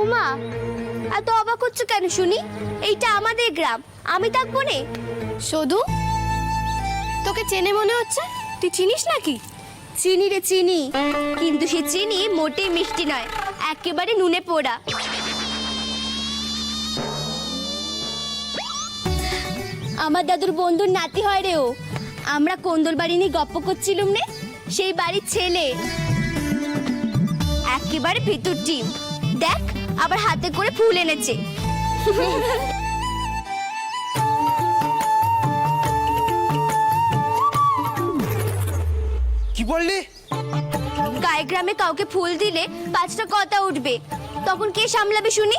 ওমা, এত অবাক হচ্ছ কেন শুনি? এইটা আমাদের গ্রাম, আমি থাকবো নে। শুধু তোকে চেনে মনে হচ্ছে, তুই চিনিস নাকি? চিনি রে চিনি, কিন্তু সে চিনি মোটেই মিষ্টি নয়, একেবারে নুনে পোড়া। আমার দাদুর বন্ধুর নাতি হয় রে ও। আমরা কোন্দল বাড়ি নিয়ে গপ্প করছিলুম রে, সেই বাড়ির ছেলে, একেবারে ভিতর টিম। দেখ আবার হাতে করে ফুল এনেছে। কি বললি? গায়ে গ্রামে কাউকে ফুল দিলে 5টা কথা উঠবে, তখন কে সামলাবে শুনি?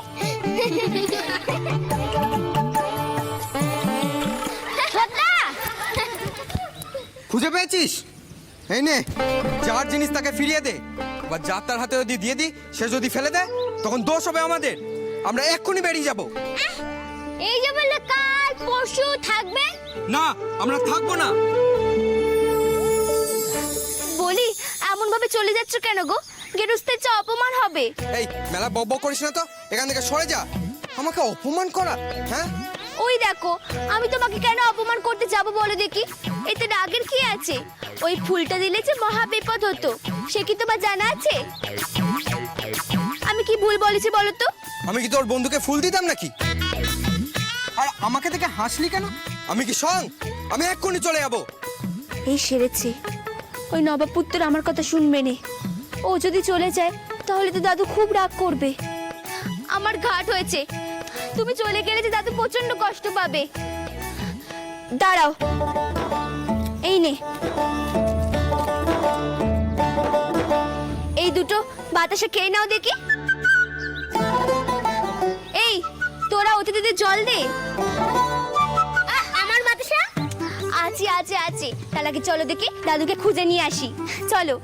খুঁজে পেয়েছিস? এই নে, যার জিনিস তাকে ফিরিয়ে দে, বা যার তার হাতে যদি দিয়ে দি, সে যদি ফেলে দেয় তখন দোষ হবে আমাদের। আমরা এক্ষুনি বেরিয়ে যাব। এই যে বললে কাল পরশু থাকবে, না, আমরা থাকবো না। বলি এমন ভাবে চলে যাচ্ছ কেন গো? গেরুস্তের চা অপমান হবে। এই মেলা বক করিস না তো, এখান থেকে সরে যা। আমাকে অপমান করা? হ্যাঁ, ওই দেখো, আমি তোমাকে কেন অপমান করতে যাব বলো দেখি? এতে রাগের কি আছে? ওই ফুলটা দিলে যে মহা বিপদ হতো, সে কি তোমার জানা আছে? আমি কি ভুল বলেছি বলো তো? আমি কি তোর বন্ধুকে ফুল দিতাম নাকি? আর আমাকে দেখে হাসলি কেন? আমি কি সং? আমি এক্ষুনি চলে যাবো। এই সেরেছে, ওই নবাব পুত্র আমার কথা শুনবে নে। ও যদি চলে যায় তাহলে তো দাদু খুব রাগ করবে। আমার ঘাট হয়েছে, তুমি চলে গেলে যে দাদু প্রচন্ড কষ্ট পাবে। দাঁড়াও, এই নে, এই দুটো বাতাসে খেয়ে নাও দেখি। এই তোরা অতিথিদের জল দে। আমার বাতাসা আছে আছে আছে, তার আগে চলো দেখি দাদুকে খুঁজে নিয়ে আসি, চলো।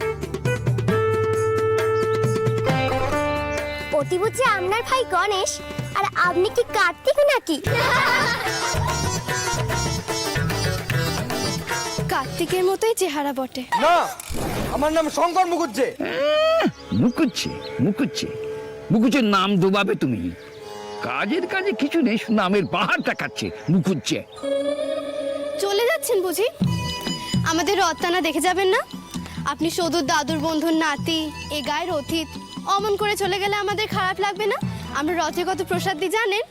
অতি বুঝি আপনার ভাই গণেশ, আর আপনি কি কার্তিক নাকি? কার্তিকের মতোই চেহারা বটে। না, আমার নাম শঙ্কর মুখুজ্জে। মুকুচ্ছে মুকুচ্ছে মুকুচ্ছের নাম ডোবাবে তুমি? কাজের কাজে কিছু নেই, নামের পাহাড়টা কাটছে মুকুচ্ছে। চলে যাচ্ছেন বুঝি? আমাদের রত্তানা দেখে যাবেন না? আপনি শুধু দাদুর বন্ধুর নাতি, এ গায়ের অতীত, অমন করে চলে গেলে আমাদের খারাপ লাগবে না? আমরা রথে কত প্রসাদ দিই জানেন?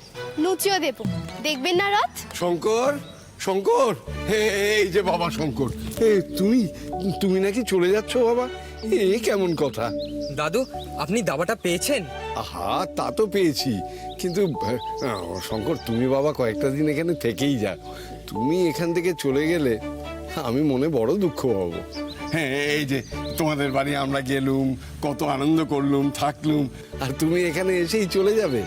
লুচিও দেবো, দেখবেন না রথ? শঙ্কর, শঙ্কর, এই যে বাবা শঙ্কর, তুমি তুমি নাকি চলে যাচ্ছ বাবা? এ কেমন কথা? দাদু, আপনি দাবাটা পেয়েছেন? আহা, তা তো পেয়েছি, কিন্তু শঙ্কর তুমি বাবা কয়েকটা দিন এখানে থেকেই যা। তুমি এখান থেকে চলে গেলে আমি মনে বড় দুঃখ পাবো। হ্যাঁ, এই যে তোমাদের বাড়ি আমরা গেলুম, কত আনন্দ করলুম, থাকলুম, আর তুমি এখানে এসেই চলে যাবে,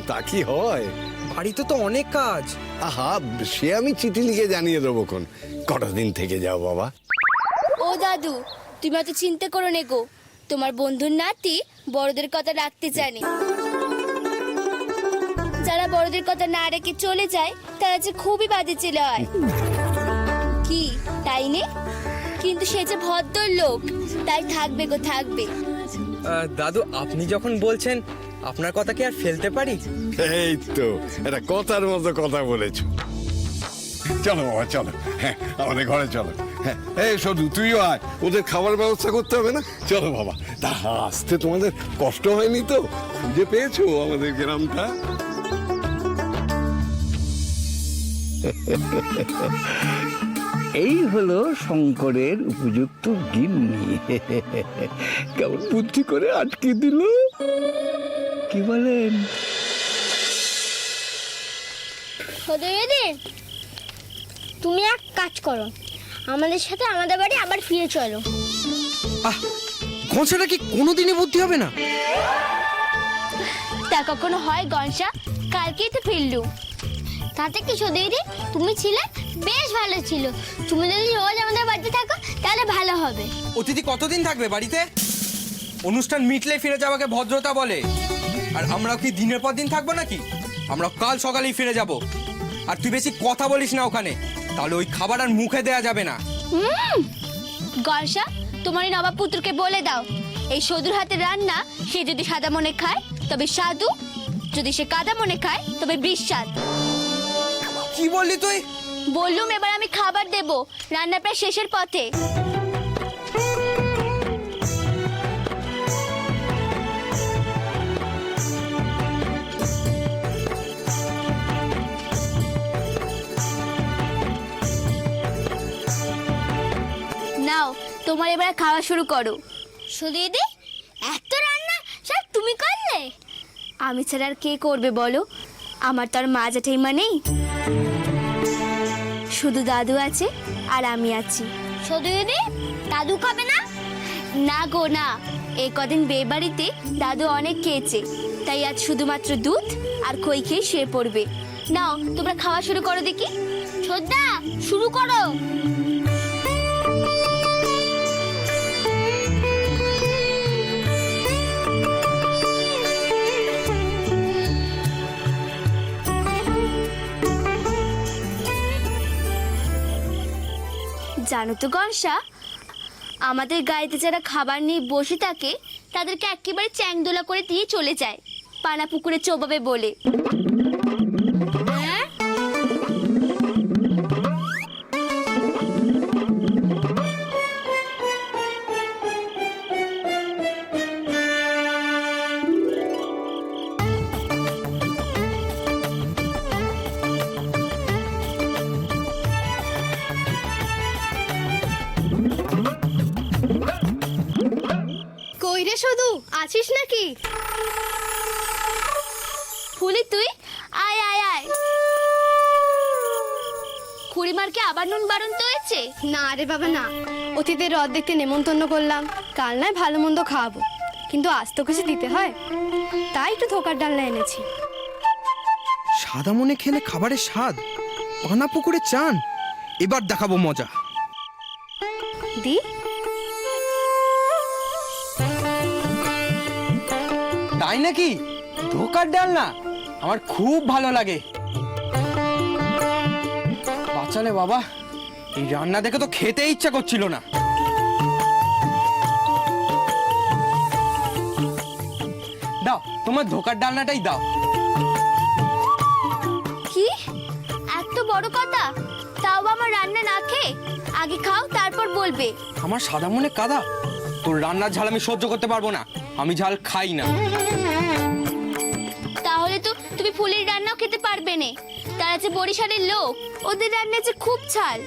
তা কি হয়? বাড়িতে তো অনেক কাজ। আহা, সে আমি চিঠি লিখে জানিয়ে দেবো কোন, কটা দিন থেকে যাও বাবা। ও দাদু, তুমি এত চিন্তা করো নে গো, তোমার বন্ধুর নাতি বড়দের কথা রাখতে জানে। যারা বড়দের কথা না রেখে চলে যায় তারা যে খুবই বাজে ছেলে হয়। কি তাই নে? কিন্তু সে যে ভদ্রলোক, তাই থাকবে গো থাকবে। দাদু, আপনি যখন বলছেন, আপনার কথা কি আর ফেলতে পারি? এই তো এটা কথার মতো কথা বলেছো। চলো বাবা চলো, হ্যাঁ আমাদের ঘরে চলো। হ্যাঁ, এই শুধু তুইও আয়, ওদের খাবার ব্যবস্থা করতে হবে না? চলো বাবা। তা আসতে তোমাদের কষ্ট হয়নি তো? খুঁজে পেয়েছো আমাদের গ্রামটা? এই হলো শঙ্করের উপযুক্ত গিন্নি। কেমন বুদ্ধি করে আটকে দিল, কি বলেন? দিদি, তুমি এক কাজ করো, আমাদের সাথে আমাদের বাড়ি আবার ফিরে চলো। আহ, ঘোষাটা কি কোনোদিনই বুদ্ধি হবে না? তা কখনো হয় গনসা? কালকেই তো ফিরলু। তাতে কি দিদি, তুমি ছিলে বেশ ভালো ছিল। তুমি যদি রোজ আমাদের বাড়িতে থাকো তাহলে ভালো হবে। অতিথি কতদিন থাকবে বাড়িতে? অনুষ্ঠান মিটলে ফিরে যাওয়াকে ভদ্রতা বলে। আর আমরাও কি দিনের পর দিন থাকবো নাকি? আমরা কাল সকালেই ফিরে যাব। আর তুই বেশি কথা বলিস না ওখানে, তাহলে ওই খাবার আর মুখে দেয়া যাবে না। গনসা, তোমার নবাব পুত্রকে বলে দাও, এই সদুর হাতে রান্না সে যদি সাদা মনে খায় তবে সাধু যদি সে কাদা মনে খায় তবে বিস্বাদ। কি বললি তুই? বললুম এবার আমি খাবার দেব, রান্না প্রায় শেষের পথে। নাও তোমার এবার খাওয়া শুরু করো। সুদিদি, এত রান্না সব তুমি করলে? আমি ছাড়া আর কে করবে বলো? আমার তো আর মা জ্যাঠাইমা নেই, শুধু দাদু আছে আর আমি আছি। সুদিদি, দাদু খাবে না? না গো না, এই কদিন বিয়ে বাড়িতে দাদু অনেক খেয়েছে, তাই আজ শুধুমাত্র দুধ আর খই খেয়ে শুয়ে পড়বে। নাও তোমরা খাওয়া শুরু করো দেখি। ছোটদা, শুরু করো। জানো তো গনসা, আমাদের গাড়িতে যারা খাবার নিয়ে বসে থাকে তাদেরকে একেবারে চ্যাংদোলা করে দিয়ে চলে যায়, পানা পুকুরে চোবাবে বলে। হ্যাঁ? কই রে শুধু, আছিস নাকি? ফুলি তুই আয় আয় আয়। খুড়িমারকে আবার নুন বারণ তো হয়েছে? না রে বাবা না, অতিথিদের রথ দেখতে নেমন্তন্ন করলাম, কাল নয় ভালো মন্দ খাওয়াবো, কিন্তু আজ তো কিছু দিতে হয়, তাই একটু ধোকার ডালনা এনেছি। সাদা মনে খেলে খাবারের স্বাদ, পানা পুকুরে চান, এবার দেখাবো মজা। দি, তাই নাকি? ধোকার ডাল না আমার খুব ভালো লাগে। বাঁচালে বাবা, এই রান্না দেখে তো খেতে ইচ্ছা করছিল না। দাও তোমার ধোকার ডালনাটাই দাও। কি এত বড় কথা? তাও আমার রান্না না খেয়ে? আগে খাও তারপর বলবে। আমার সাদা মনে কাদা, তোর রান্নার ঝাল আমি সহ্য করতে পারবো না, আমি ঝাল খাই না। তাহলে তো তুমি ফুলের রান্নাও খেতে পারবে না। তারা যে বরিশালের লোক, ওদের রান্না যে খুব ঝাল।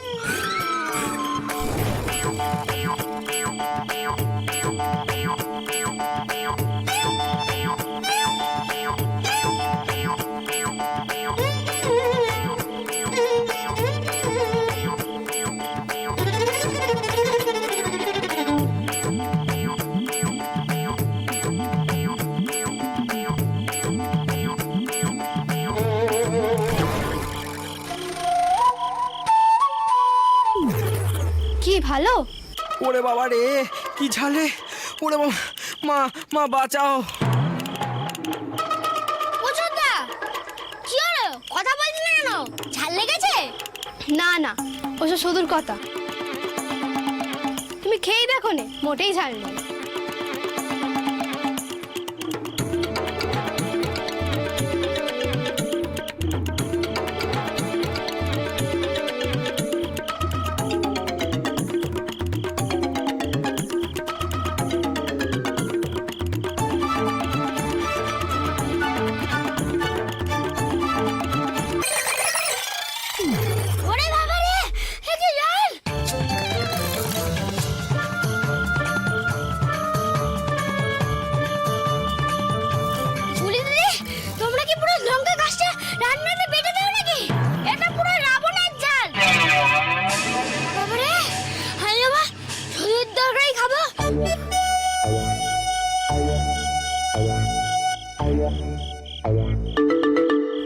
কি ভালো? ওরে বাবা রে, কি ঝালে! ওরে বাবা, মা মা বাঁচাও! ওজোদা, কি হলো? কথা বলছ না কেন? ঝাল লেগেছে? না না, ওসব শুধুর কথা, তুমি খেয়েই দেখো নে, মোটেই ঝাল নেই। ওরে বাবা রে, এ কি ঝাল! ফুলি দিদি, তোমরা কি পুরো লঙ্কা গাছটা রান্নাতে বেটে দাও নাকি? এটা পুরো রাবণের ঝাল। বাবা রে, হাই বাবা, শুধুর তরকারি খাবো?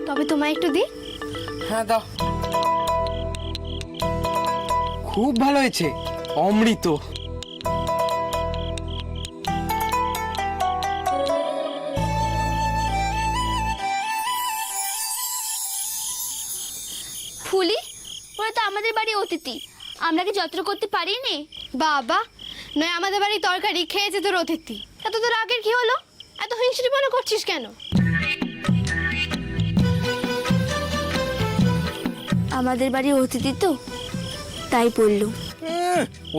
তবে তোমায় একটু দি। হ্যাঁ দাও। খুব ভালো হয়েছে, অমৃত। ফুলি, ওরা তো আমাদের বাড়ি অতিথি, আমরা কি যত্ন করতে পারিনি? বাবা, নয় আমাদের বাড়ির তরকারি খেয়েছে তোর অতিথি, এত তোর আগের কি হলো? এত হিংসুটি মনে করছিস কেন? আমাদের বাড়ির অতিথি তো তাই বললো।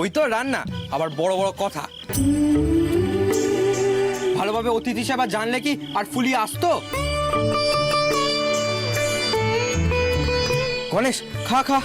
ওই তো রান্না, আবার বড় বড় কথা। ভালোভাবে অতিথি সেবা জানলে কি আর ফুলিয়ে আসতো? গণেশ, খা খা।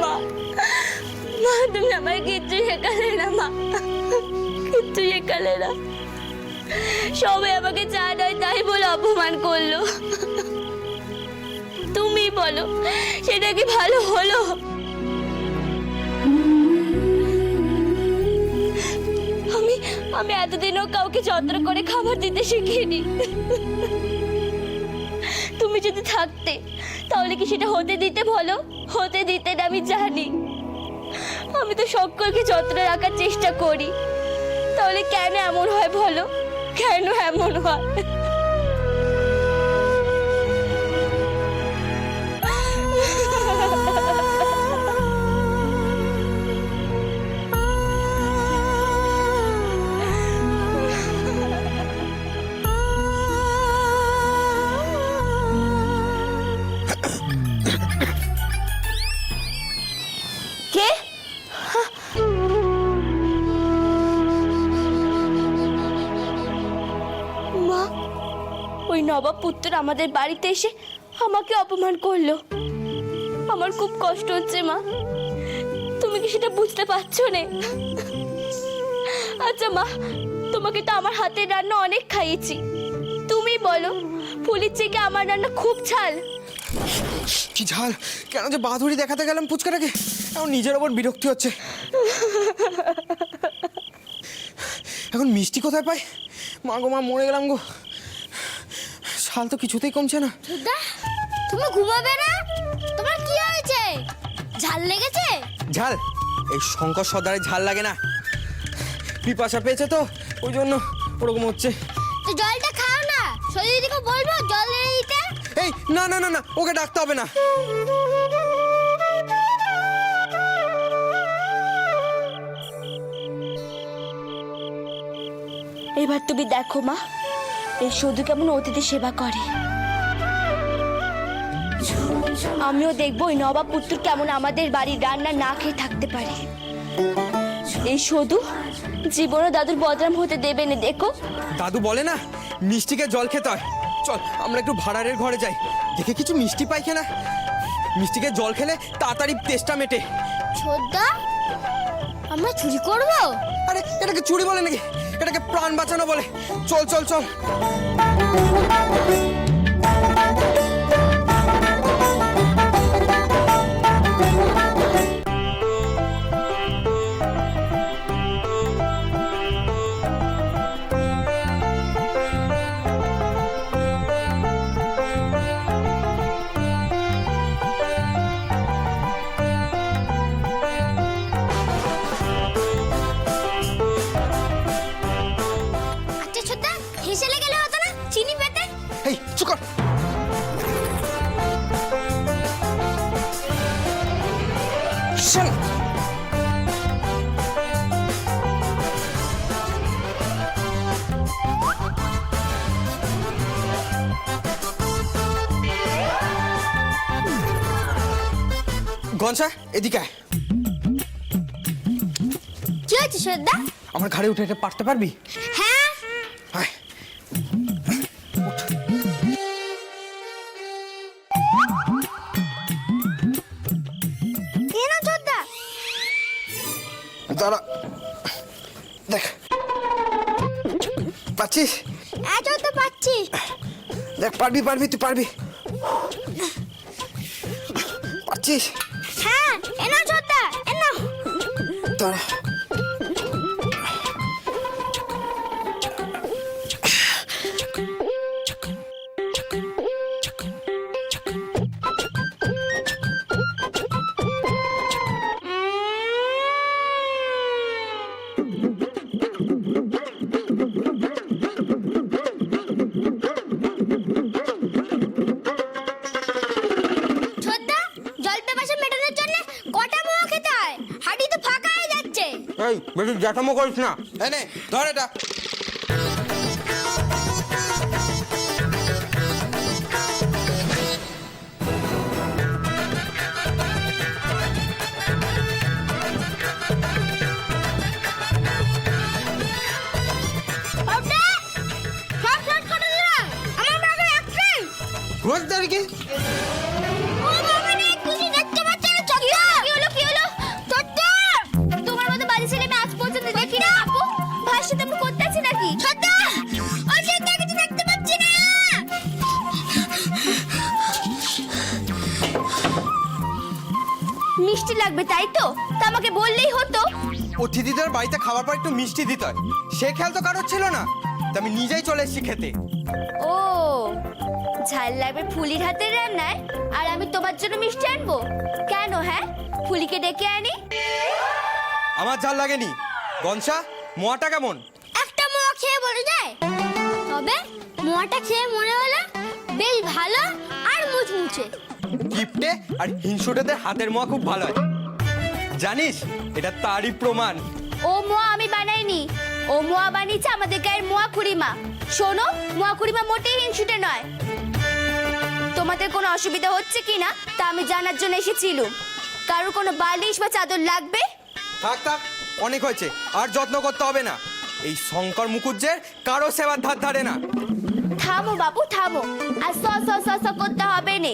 মা, মা তুমি আমার কিচ্ছু শেখালে না মা, কিচ্ছু শেখালে না। সবাই আমাকে যা নয় তাই বলে অপমান করলো। তুমি বলো সেটা কি ভালো হলো? আমি এতদিনও কাউকে যত্ন করে খাবার দিতে শিখিনি। তুমি যদি থাকতে তাহলে কি সেটা হতে দিতে? বলো, হতে দিতে না? আমি জানি, আমি তো সকলকে যত্ন রাখার চেষ্টা করি, তাহলে কেন এমন হয় বলো? কেন এমন হয়? কে? মা, ওই নবাব পুত্র আমাদের বাড়িতে এসে আমাকে অপমান করলো। আমার খুব কষ্ট হচ্ছে মা, তুমি কি সেটা বুঝতে পারছো না? আচ্ছা মা, তোমাকে তো আমার হাতের রান্না অনেক খাইয়েছি, তুমি বলো ফুলির থেকে আমার রান্না খুব ঝাল। কি ঝাল! কেন যে বাহাদুরি দেখাতে গেলাম পুচকাটাকে, এখন নিজের ওপর বিরক্তি হচ্ছে। এখন মিষ্টি কোথায় পাই? মা গো মা, মরে গেলাম গো। শাল তো কিছুতেই কমছে না। তুমি ঘুমাবে না? তোমার কি হয়েছে? ঝাল লেগেছে? ঝাল? এই শঙ্কর সর্দারের ঝাল লাগে না, পিপাসা পেয়েছে তো ওই জন্য ওরকম হচ্ছে। তো জলটা খাও না, শরীরকে বলবো জল এনে দিতে। এই না না না না, ওকে ডাকতে হবে না। এবার তুমি দেখো মা, এই শুধু কেমন অতিথি সেবা করে। আমিও দেখবো ওই নবাব পুত্র কেমন আমাদের বাড়ির রান্না না খেয়ে থাকতে পারে। এই শুধু জীবনও দাদুর বদনাম হতে দেবে না। দেখো, দাদু বলে না মিষ্টিকে জল খেতে হয়। চল আমরা একটু ভাড়ারের ঘরে যাই, দেখে কিছু মিষ্টি পাই কিনা। মিষ্টিকে জল খেলে তাড়াতাড়ি তেষ্টা মেটে। ছোটদা, আমরা চুরি করব? আরে এটাকে চুরি বলে নাকি? এটাকে প্রাণ বাঁচানো বলে। চল চল চল। আচ্ছা ছোটদা, হেসেলে গেলে হতো না? চিনি পেতে। এই চুপ কর। শোন, গনসা এদিকে আয়। কি হয়েছে ছোটদা? আমার ঘাড়ে উঠে এটা পারতে পারবি? হ্যাঁ। আয়। এ না ছোটদা। দাঁড়া, দেখ পাচ্ছিস? এত তো পাচ্ছি। দেখ পারবি পারবি, তুই পারবি, পাচ্ছিস? হ্যাঁ, এ না ছোটদা, এ না। দাঁড়া। এই বেশি জ্যাঠামো করিস না। এই নে ধর এটা। ঘোষ দাঁড়িয়ে তোমার মতো বাজে ছেলে আমি আজ পর্যন্ত দেখি না। আপু ভাষা তুমি করতে আছি নাকি? দেখতে পাচ্ছি না। মিষ্টি লাগবে তাই তো? তা আমাকে বললেই হতো। অতিথিদের বাড়িতে খাবার পর একটু মিষ্টি দিতে হয়, সে খেয়াল তো কারোর ছিল না। তা আমি নিজেই চলে এসেছি খেতে। ও ঝাল লাগবে ফুলির হাতের রান্নায়, আর আমি তোমার জন্য মিষ্টি আনবো কেন? হ্যাঁ, ফুলিকে ডেকে আনি। আমার ঝাল লাগেনি। গনসা, মোয়াটা কেমন? একটা মোয়া খেয়ে বলে যায়, তবে মোয়াটা খেয়ে মনে হলো বেশ ভালো আর মুচমুচে। কিপটে আর হিংসুটেদের হাতের মোয়া খুব ভালো হয়, জানিস? এটা তারই প্রমাণ। ও মোয়া আমি বানাইনি, ও মোয়া বানিয়েছে আমাদের গায়ের মোয়া খুড়িমা। শোনো, মোয়া খুড়িমা মোটেই হিংসুটে নয়। তোমাদের কোনো অসুবিধা হচ্ছে কিনা তা আমি জানার জন্য এসেছিলাম। কারোর কোনো বালিশ বা চাদর লাগবে? থাক থাক, অনেক হয়েছে, আর যত্ন করতে হবে না। এই শঙ্কর মুখুজ্জের কারো সেবার ধার ধারে না। থামো বাবু থামো, আর স স স স করতে হবে নে।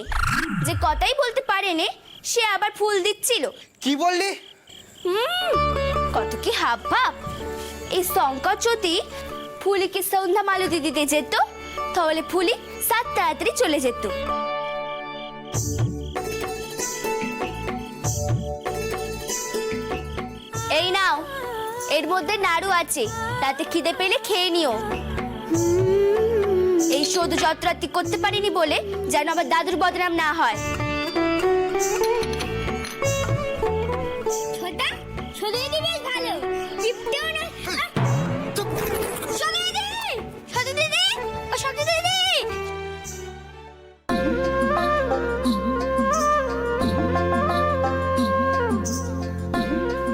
যে কথাই বলতে পারে নে সে আবার ফুল দিচ্ছিল। কি বললি? কত কি হাব ভাব। এই শঙ্কর যদি ফুলিকে সন্ধ্যা মালতি দিতে যেত তাহলে ফুলি সাত তাড়াতাড়ি চলে যেত। এই নাও, এর মধ্যে নাড়ু আছে, তাতে খিদে পেলে খেয়ে নিও। এই শুধু যত্রাতি করতে পারিনি বলে যেন আবার দাদুর বদনাম না হয়। ছোটা শুধু দিদি বেশ ভালো, চিপটেও না। শুধু দিদি, শুধু দিদি, ও শুধু দিদি।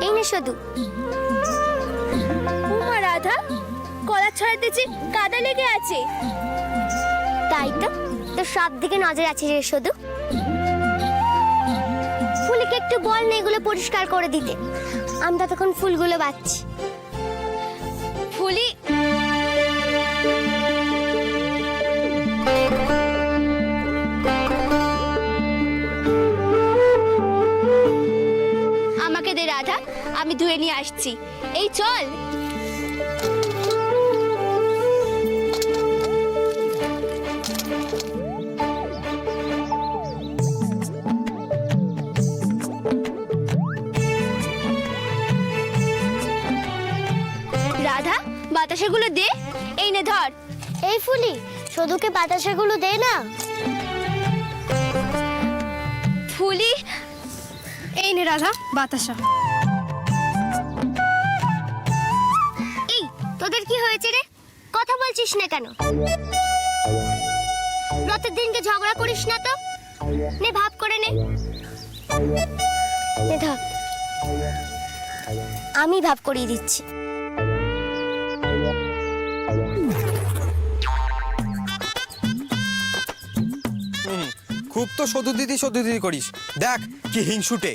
এই না শুধু। উমা রাধা, কলা ছড়াতেছি কাদা লেগে আছে। তাই তো, তোর সব দিকে নজর আছে রে শুধু। ফুলকে একটু বল না এগুলো পরিষ্কার করে দিতে, আমরা তখন ফুলগুলো বাচ্ছি। ফুলি আমাকে দে রাধা, আমি ধুয়ে নিয়ে আসছি। এই চল। রাধা, বাতাসাগুলো দে। এই নে ধর। এই ফুলি, শুধুকে বাতাসাগুলো দে না। ফুলি, এই নে রাধা বাতাসা। এই তোদের কি হয়েছে রে? কথা বলছিস না কেন? রাতের দিনকে ঝগড়া করিস না তো। নে ভাব করে নে। নে ধর, আমি ভাব করিয়ে দিচ্ছি। খুব তো শুধু দিদি করিস। দেখ কি হিংসুটে,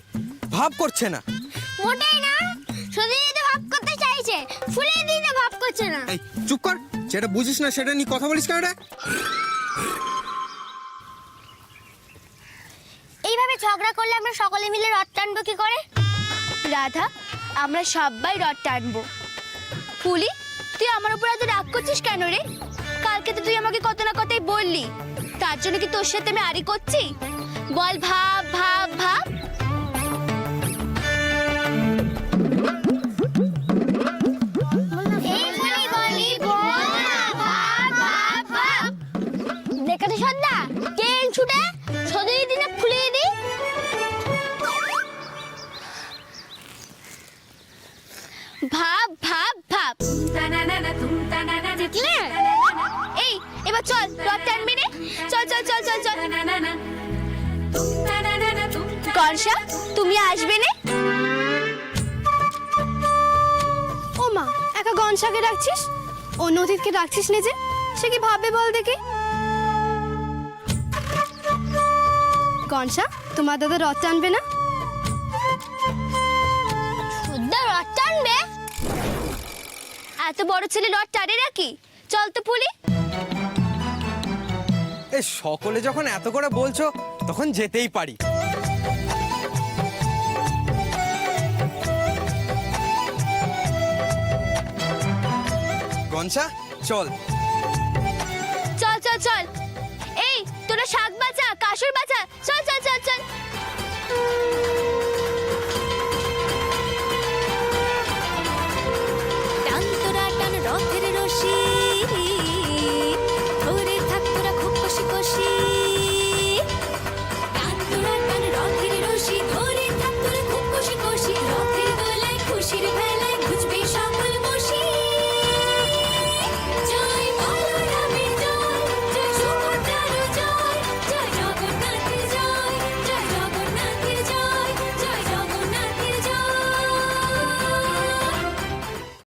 ভাব করছে না। মোটেই না, শুধু দিদি ভাব করতে চাইছে, ফুলে দিদি ভাব করছে না। এই চুপ কর, যেটা বুঝিস না সেটা নিয়ে কথা বলিস কেন রে? এইভাবে ঝগড়া করলে আমরা সকলে মিলে রথ টানবো কি করে? রাধা, আমরা সবাই রথ টানবো। ফুলি, তুই আমার উপর এত রাগ করছিস কেন রে? কালকে তো তুই আমাকে কত না কথাই বললি, তার জন্য কি তোর সাথে আমি আড়ি করছি? বল ভাব ভাব ভাব। দেখে সন্ধ্যা কে ছুটে সদয় দিনে ফুলিয়ে দি। ভাব ভাব ভাব। দেখলে? এই এবার চল রথ টানবি নে। চল চল চল চল চল। কনসা, তুমি আসবে নে? গনসাকে রাখছিস, অন্য অতিথকে রাখছিস না যে? সে কি ভাববে বল দেখি। গনসা, তোমার দাদা রথ টানবে না? সুদ্ধা রথ টানবে? এত বড় ছেলে রথ টানে নাকি? চল তো পুলি। এ সকলে যখন এত করে বলছো তখন যেতেই পারি। গনসা চল। চল চল চল। এই তোরা শাক বাঁচা, কাসুর বাঁচা, চল